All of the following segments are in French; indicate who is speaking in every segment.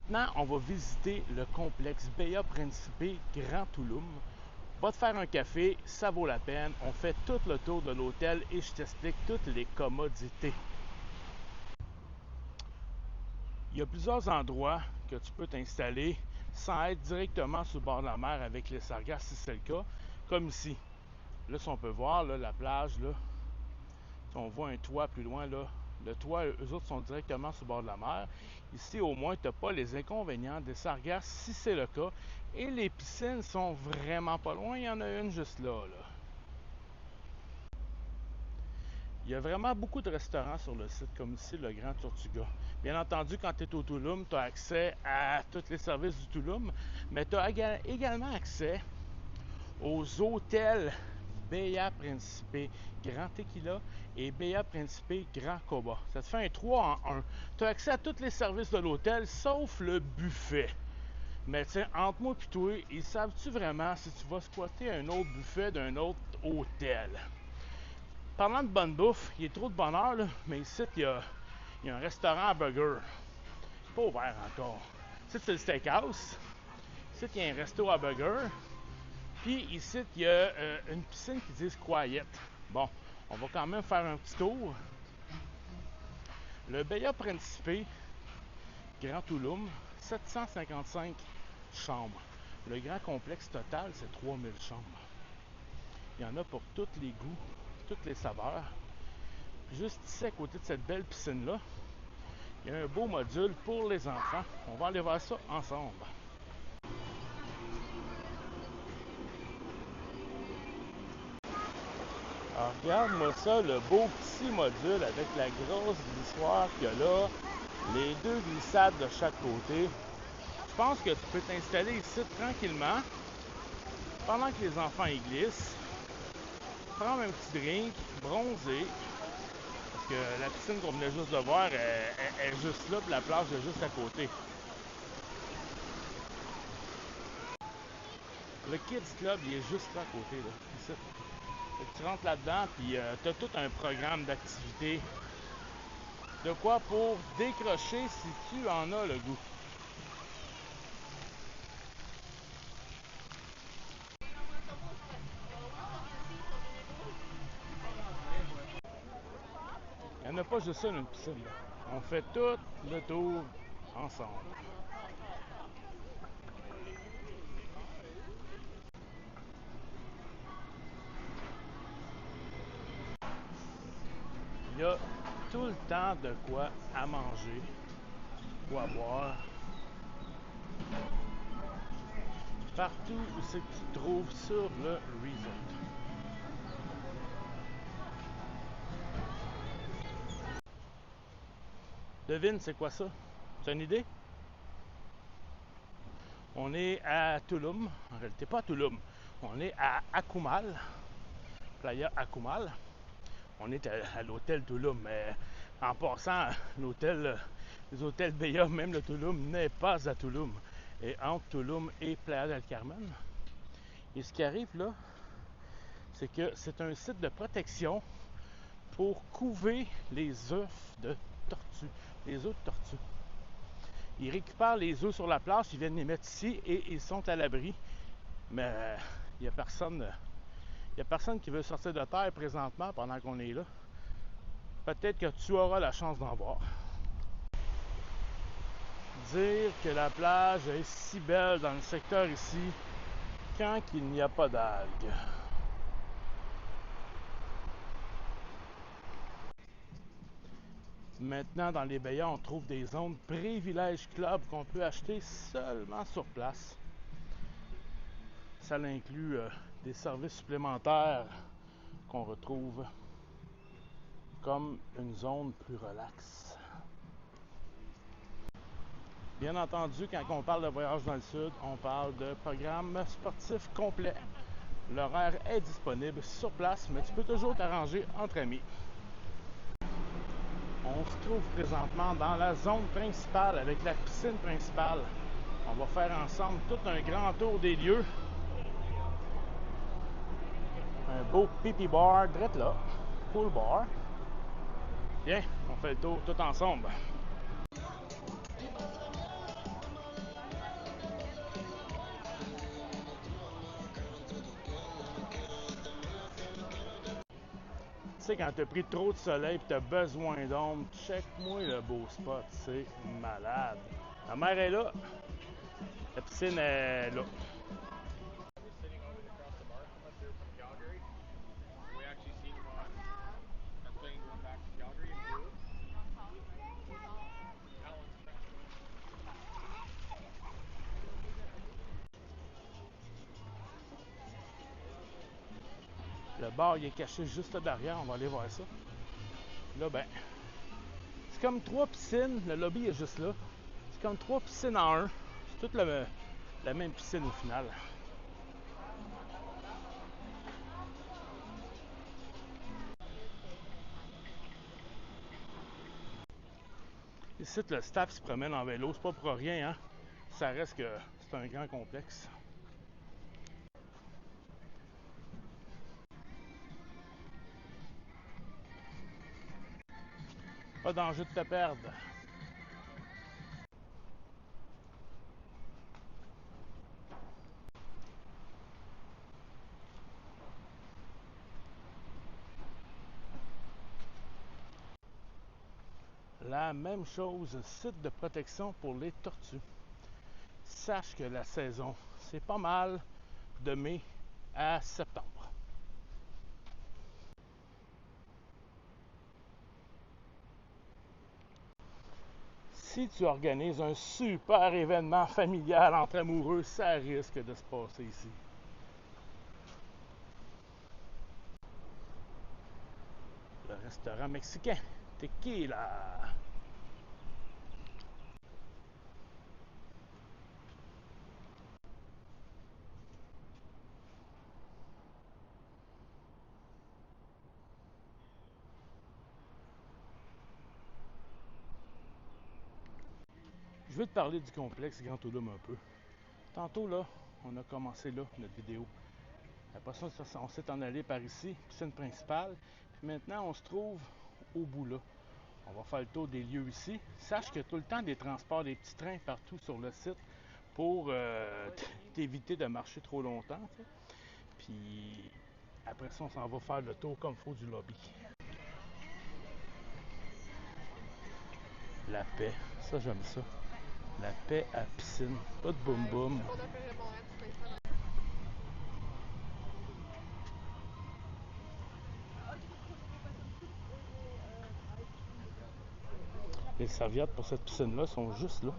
Speaker 1: Maintenant, on va visiter le complexe Bahia Principe Grand Tulum. Va te faire un café, ça vaut la peine. On fait tout le tour de l'hôtel et je t'explique toutes les commodités. Il y a plusieurs endroits que tu peux t'installer sans être directement sur le bord de la mer avec les sargasses si c'est le cas, comme ici. Là, si on peut voir là, la plage, là, si on voit un toit plus loin, là, le toit, eux autres sont directement sur le bord de la mer. Ici, au moins, tu n'as pas les inconvénients des sargasses si c'est le cas. Et les piscines sont vraiment pas loin. Il y en a une juste là. Il y a vraiment beaucoup de restaurants sur le site, comme ici, le Grand Tortuga. Bien entendu, quand tu es au Tulum, tu as accès à tous les services du Tulum, mais tu as également accès aux hôtels Bahia Principe Grand Tequila et Bahia Principe Grand Coba. Ça te fait un 3 en 1. Tu as accès à tous les services de l'hôtel, sauf le buffet. Mais tiens, entre moi et toi, ils savent-tu vraiment si tu vas squatter un autre buffet d'un autre hôtel? Parlant de bonne bouffe, il y a trop de bonheur, là, mais ici, il y a un restaurant à burger. C'est pas ouvert encore. Ici, c'est le steakhouse. Ici, il y a un resto à burger. Puis ici, il y a une piscine qui dit Quiet. Bon, on va quand même faire un petit tour. Le Bahia Principe Grand Tulum, 755 chambres. Le grand complexe total, c'est 3000 chambres. Il y en a pour tous les goûts, toutes les saveurs. Puis juste ici, à côté de cette belle piscine-là, il y a un beau module pour les enfants. On va aller voir ça ensemble. Alors, regarde-moi ça, le beau petit module avec la grosse glissoire qu'il y a là, les deux glissades de chaque côté. Je pense que tu peux t'installer ici tranquillement pendant que les enfants y glissent, prendre un petit drink, bronzer, parce que la piscine qu'on venait juste de voir est juste là, puis la plage est juste à côté. Le Kids Club, il est juste là à côté, là, ici. Fait que tu rentres là-dedans, puis tu as tout un programme d'activités. De quoi pour décrocher si tu en as le goût. Il n'y en a pas juste ça dans une piscine. Là. On fait tout le tour ensemble. Il y a tout le temps de quoi à manger, quoi boire. Partout où c'est que tu te trouves sur le resort. Devine, c'est quoi ça? Tu as une idée? On est à Tulum. En réalité, pas à Tulum. On est à Akumal, Playa Akumal. On est à l'hôtel Tulum, mais en passant, les hôtels Bahia, même le Tulum, n'est pas à Tulum. Et entre Tulum et Playa del Carmen. Et ce qui arrive là, c'est que c'est un site de protection pour couver les œufs de tortue, les œufs de tortue. Ils récupèrent les œufs sur la plage, ils viennent les mettre ici et ils sont à l'abri. Mais il n'y a personne. Il n'y a personne qui veut sortir de terre présentement pendant qu'on est là. Peut-être que tu auras la chance d'en voir. Dire que la plage est si belle dans le secteur ici quand il n'y a pas d'algues. Maintenant, dans les Bahia, on trouve des zones privilèges club qu'on peut acheter seulement sur place. Ça inclut des services supplémentaires qu'on retrouve comme une zone plus relaxe. Bien entendu, quand on parle de voyage dans le sud, on parle de programme sportif complet. L'horaire est disponible sur place, mais tu peux toujours t'arranger entre amis. On se trouve présentement dans la zone principale avec la piscine principale. On va faire ensemble tout un grand tour des lieux. Un beau pipi bar direct là, pool bar. Bien, on fait le tour tout ensemble. sais, quand tu as pris trop de soleil et tu as besoin d'ombre, check-moi le beau spot, c'est malade. La mer est là, la piscine est là. Le bar il est caché juste derrière, on va aller voir ça. Là, ben, c'est comme 3 piscines, le lobby est juste là. C'est comme 3 piscines en un. C'est toute la même piscine au final. Ici, le staff se promène en vélo, c'est pas pour rien, hein. Ça reste que c'est un grand complexe. Pas danger de te perdre. La même chose, site de protection pour les tortues. Sache que la saison, c'est pas mal de mai à septembre. Si tu organises un super événement familial entre amoureux, ça risque de se passer ici. Le restaurant mexicain, Tequila. Je vais te parler du complexe Grand Tulum un peu. Tantôt, là, on a commencé là, notre vidéo. Après ça, on s'est en allé par ici, piscine principale. Puis maintenant, on se trouve au bout là. On va faire le tour des lieux ici. Sache qu'il y a tout le temps des transports, des petits trains partout sur le site pour t'éviter de marcher trop longtemps. T'sais. Puis après ça, on s'en va faire le tour comme il faut du lobby. La paix, ça j'aime ça. La paix à piscine, pas de boum boum. Les serviettes pour cette piscine-là sont juste là.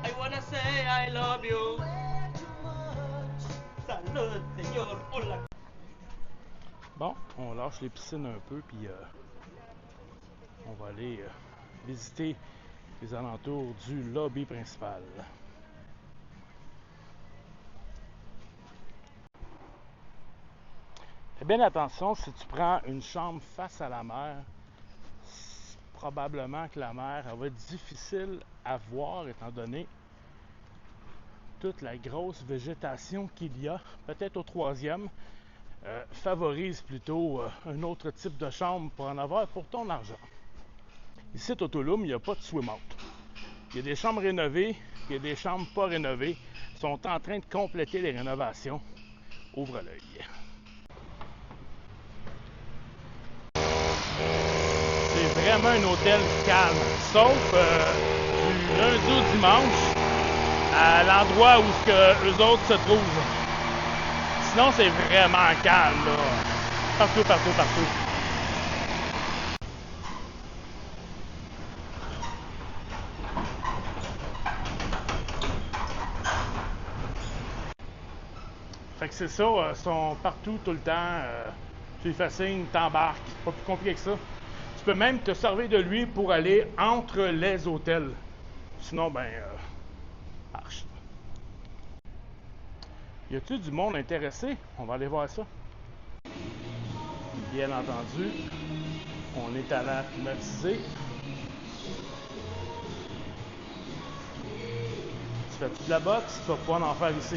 Speaker 2: I wanna say I love you. Salud, señor. Hola.
Speaker 1: Bon, on lâche les piscines un peu, puis on va aller visiter les alentours du lobby principal. Fais bien attention, si tu prends une chambre face à la mer, probablement que la mer elle va être difficile à voir étant donné toute la grosse végétation qu'il y a. Peut-être au troisième, favorise plutôt un autre type de chambre pour en avoir pour ton argent. Ici, au Tulum, il n'y a pas de swim-out. Il y a des chambres rénovées, il y a des chambres pas rénovées. Ils sont en train de compléter les rénovations. Ouvre l'œil. C'est vraiment un hôtel calme, sauf du lundi au dimanche, à l'endroit où eux autres se trouvent. Sinon, c'est vraiment calme, là. Partout, partout, partout. Fait que c'est ça, ils sont partout tout le temps. Tu lui fais signe, t'embarques. Pas plus compliqué que ça. Tu peux même te servir de lui pour aller entre les hôtels. Sinon, ben, marche. Y a-t-il du monde intéressé? On va aller voir ça. Bien entendu, on est à la climatisée. Tu fais-tu de la boxe? Tu vas pouvoir en faire ici.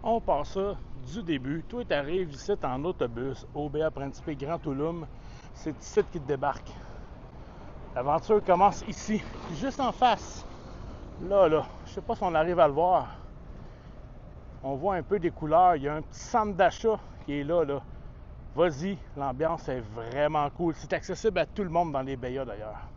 Speaker 1: On part ça du début. Toi, tu arrives ici en autobus au BA Principe Grand Tulum. C'est ici qui te débarque. L'aventure commence ici, juste en face. Là, je sais pas si on arrive à le voir. On voit un peu des couleurs. Il y a un petit centre d'achat qui est là. Vas-y, l'ambiance est vraiment cool. C'est accessible à tout le monde dans les BA d'ailleurs.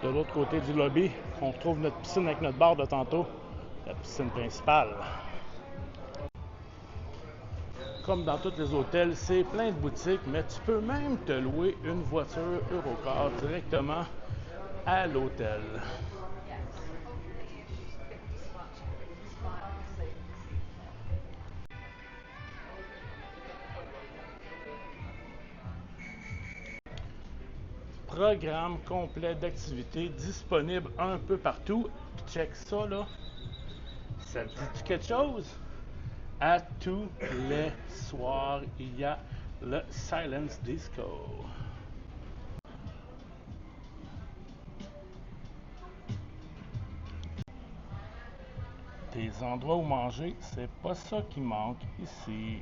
Speaker 1: De l'autre côté du lobby, on retrouve notre piscine avec notre bar de tantôt, la piscine principale. Comme dans tous les hôtels, c'est plein de boutiques, mais tu peux même te louer une voiture Eurocar directement à l'hôtel. Programme complet d'activités disponible un peu partout. Check ça là. Ça te dit quelque chose? À tous les soirs, il y a le Silence Disco. Des endroits où manger, c'est pas ça qui manque ici.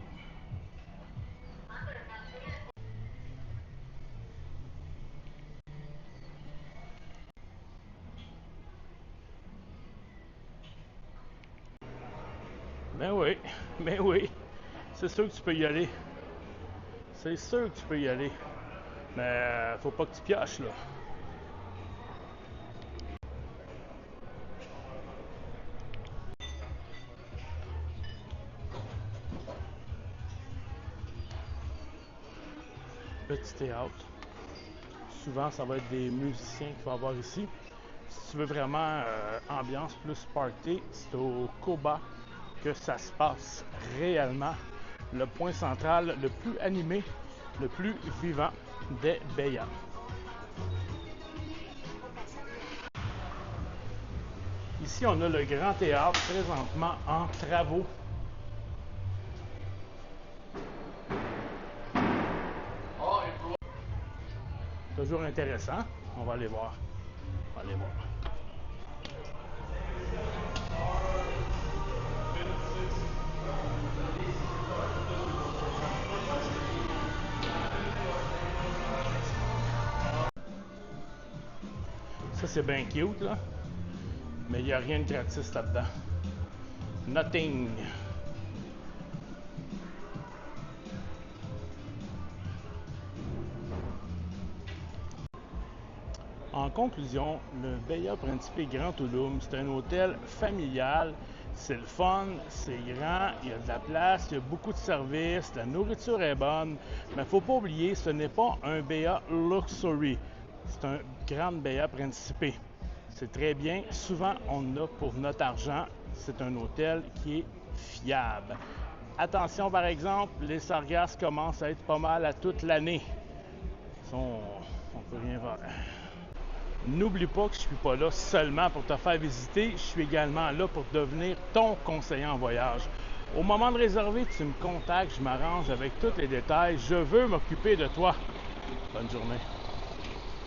Speaker 1: Ben oui, c'est sûr que tu peux y aller. C'est sûr que tu peux y aller. Mais faut pas que tu pioches là. Petit théâtre. Souvent, ça va être des musiciens qu'il va y avoir ici. Si tu veux vraiment ambiance plus party, c'est au Coba que ça se passe réellement. Le point central le plus animé, le plus vivant des BA. Ici, on a le Grand Théâtre présentement en travaux. Toujours intéressant. On va aller voir. On va aller voir. Ça, c'est bien cute, là. Mais il n'y a rien de gratis là-dedans. Nothing. En conclusion, le BA Principe Grand Tulum, c'est un hôtel familial. C'est le fun, c'est grand, il y a de la place, il y a beaucoup de services, la nourriture est bonne. Mais il ne faut pas oublier, ce n'est pas un BA Luxury. C'est un Grand BA Principe. C'est très bien. Souvent, on a pour notre argent. C'est un hôtel qui est fiable. Attention, par exemple, les sargasses commencent à être pas mal à toute l'année. Ça, on peut rien voir. N'oublie pas que je ne suis pas là seulement pour te faire visiter, je suis également là pour devenir ton conseiller en voyage. Au moment de réserver, tu me contactes, je m'arrange avec tous les détails. Je veux m'occuper de toi. Bonne journée.